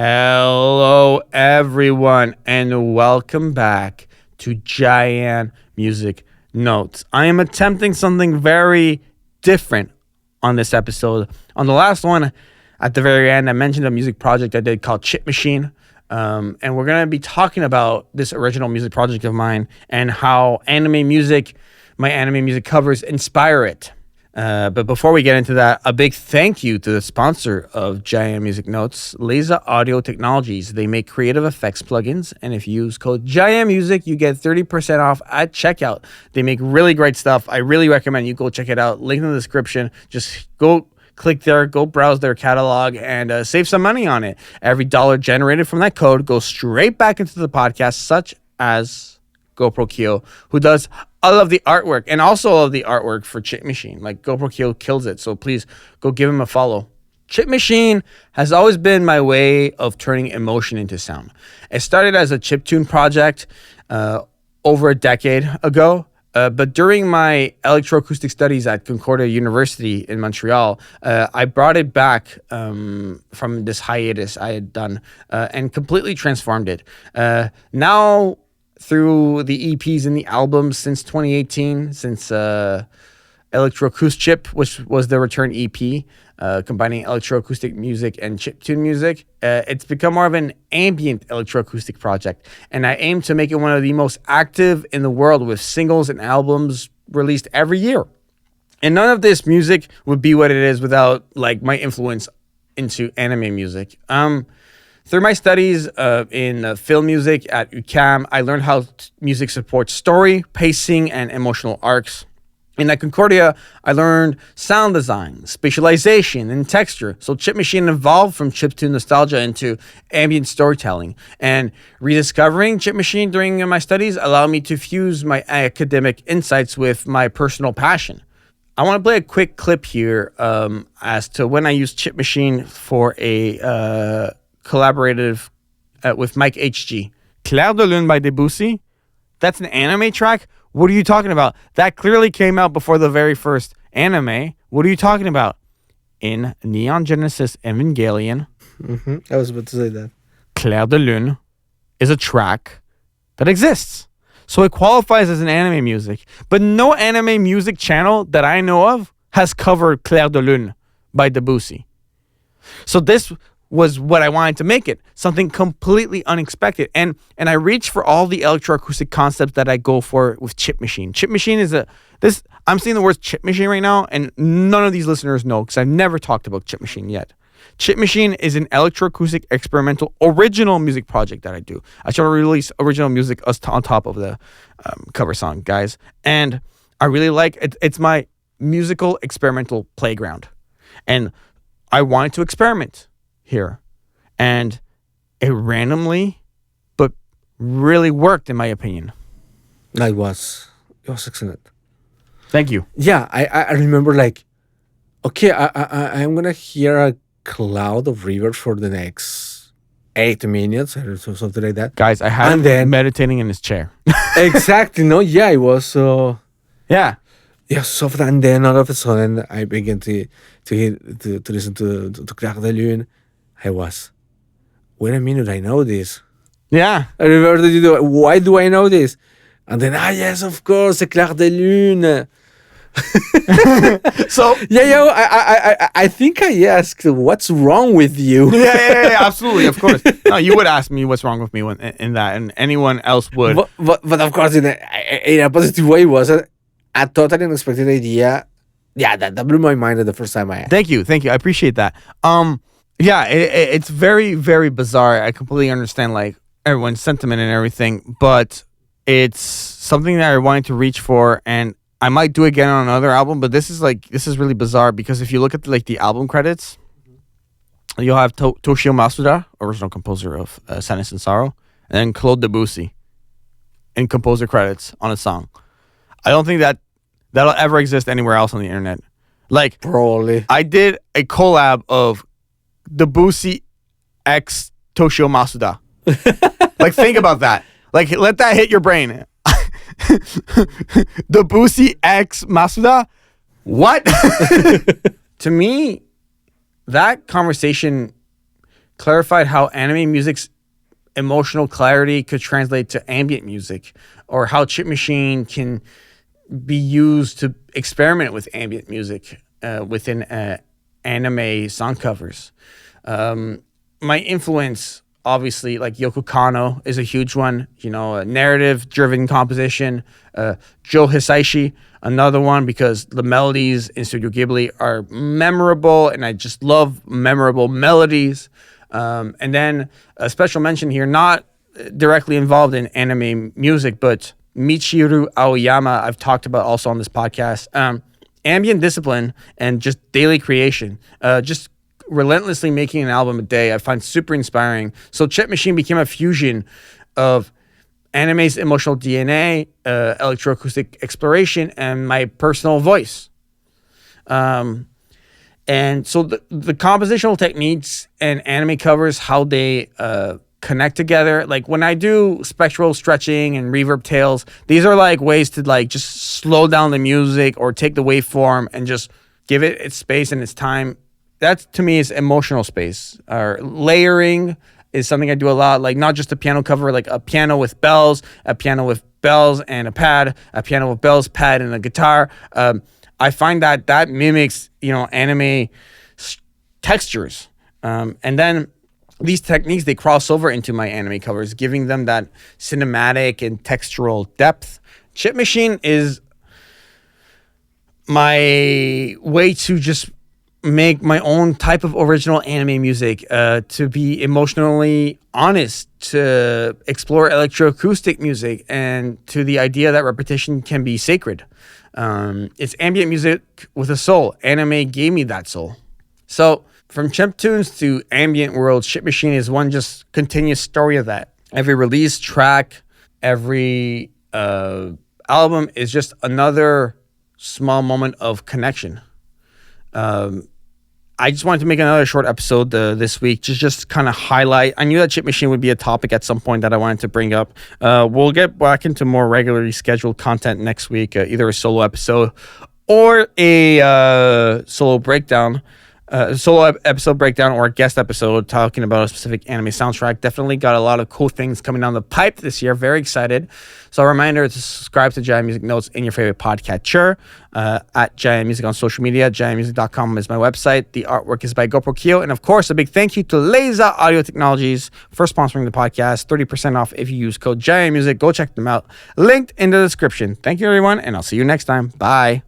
Hello, everyone, and welcome back to JaianMusic Notes. I am attempting something very different on this episode. On the last one, at the very end, I mentioned a music project I did called Chip Machine. And we're going to be talking about this original music project of mine and how my anime music covers inspire it. But before we get into that, a big thank you to the sponsor of JaianMusic Notes, Laser Audio Technologies. They make creative effects plugins, and if you use code JaianMusic, you get 30% off at checkout. They make really great stuff. I really recommend you go check it out. Link in the description. Just go click there, go browse their catalog, and save some money on it. Every dollar generated from that code goes straight back into the podcast, such as GoPro Kyo, who does all of the artwork and also all of the artwork for Chip Machine. Like, GoPro Kyo kills it, so please go give him a follow. Chip Machine has always been my way of turning emotion into sound. It started as a chiptune project over a decade ago, but during my electroacoustic studies at Concordia University in Montreal, I brought it back from this hiatus I had done and completely transformed it. Now, through the EPs and the albums since 2018, since Electroacoustic Chip, which was the return EP, combining electroacoustic music and chiptune music, it's become more of an ambient electroacoustic project. And I aim to make it one of the most active in the world, with singles and albums released every year. And none of this music would be what it is without my influence into anime music. Through my studies in film music at UQAM, I learned how music supports story, pacing, and emotional arcs. And at Concordia, I learned sound design, spatialization, and texture. So Chip Machine evolved from chiptune nostalgia into ambient storytelling. And rediscovering Chip Machine during my studies allowed me to fuse my academic insights with my personal passion. I want to play a quick clip here as to when I used Chip Machine for a collaborative with Mike HG. Clair de Lune by Debussy? That's an anime track? What are you talking about? That clearly came out before the very first anime. What are you talking about? In Neon Genesis Evangelion, I was about to say that. Clair de Lune is a track that exists. So it qualifies as an anime music. But no anime music channel that I know of has covered Clair de Lune by Debussy. So this was what I wanted to make it, something completely unexpected. And I reach for all the electroacoustic concepts that I go for with Chip Machine. Chip Machine is I'm saying the word Chip Machine right now, and none of these listeners know because I've never talked about Chip Machine yet. Chip Machine is an electroacoustic experimental original music project that I do. I try to release original music on top of the cover song, guys. And I really like it. It's my musical experimental playground. And I wanted to experiment here, and it randomly but really worked, in my opinion. It was excellent. Thank you. Yeah, I remember okay, I'm gonna hear a cloud of reverb for the next 8 minutes or something like that. Guys, I had him meditating in his chair. Exactly. No, yeah, it was so. Yeah, soft, and then all of a sudden I began to listen to Clair de Lune. I was, wait a minute, I know this. Yeah. I remember that why do I know this? And then, yes, of course, Clair de Lune. So I think I asked, what's wrong with you? Yeah, absolutely, of course. No, you would ask me what's wrong with me in that, and anyone else would. But of course, in a positive way, was a totally unexpected idea. Yeah, that blew my mind the first time I asked. Thank you. I appreciate that. Yeah, it's very, very bizarre. I completely understand everyone's sentiment and everything, but it's something that I wanted to reach for, and I might do again on another album. But this is really bizarre because if you look at the album credits, you'll have Toshio Masuda, original composer of Sadness and Sorrow, and then Claude Debussy in composer credits on a song. I don't think that'll ever exist anywhere else on the internet. Probably. I did a collab of Debussy x Toshio Masuda. Think about that. Let that hit your brain. Debussy x Masuda? What? To me, that conversation clarified how anime music's emotional clarity could translate to ambient music, or how Chip Machine can be used to experiment with ambient music within anime song covers. My influence, obviously, like Yoko Kanno is a huge one. A narrative-driven composition. Joe Hisaishi, another one, because the melodies in Studio Ghibli are memorable, and I just love memorable melodies. And then a special mention here, not directly involved in anime music, but Michiru Aoyama, I've talked about also on this podcast. Ambient discipline and just daily creation. Just relentlessly making an album a day, I find super inspiring. So Chip Machine became a fusion of anime's emotional DNA, electroacoustic exploration, and my personal voice. And so the compositional techniques and anime covers, how they connect together. Like when I do spectral stretching and reverb tails, these are like ways to like just slow down the music or take the waveform and just give it its space and its time. That to me is emotional space. Or layering is something I do a lot. Like not just a piano cover, like a piano with bells and a pad, a piano with bells, pad, and a guitar. I find that mimics, anime textures. And then these techniques, they cross over into my anime covers, giving them that cinematic and textural depth. Chip Machine is my way to just make my own type of original anime music, to be emotionally honest, to explore electroacoustic music, and to the idea that repetition can be sacred. It's ambient music with a soul. Anime gave me that soul. So from chiptunes to ambient worlds, Chip Machine is one just continuous story of that. Every release track, every album is just another small moment of connection. I just wanted to make another short episode this week, just kind of highlight. I knew that Chip Machine would be a topic at some point that I wanted to bring up. We'll get back into more regularly scheduled content next week, either a solo episode or a solo episode breakdown, or a guest episode talking about a specific anime soundtrack. Definitely got a lot of cool things coming down the pipe this year. Very excited. So a reminder to subscribe to JaianMusic Notes in your favorite podcatcher, at JaianMusic on social media. JaianMusic.com is my website. The artwork is by GoPro Kyo. And of course, a big thank you to Laser Audio Technologies for sponsoring the podcast. 30% off if you use code JaianMusic. Go check them out. Linked in the description. Thank you, everyone, and I'll see you next time. Bye.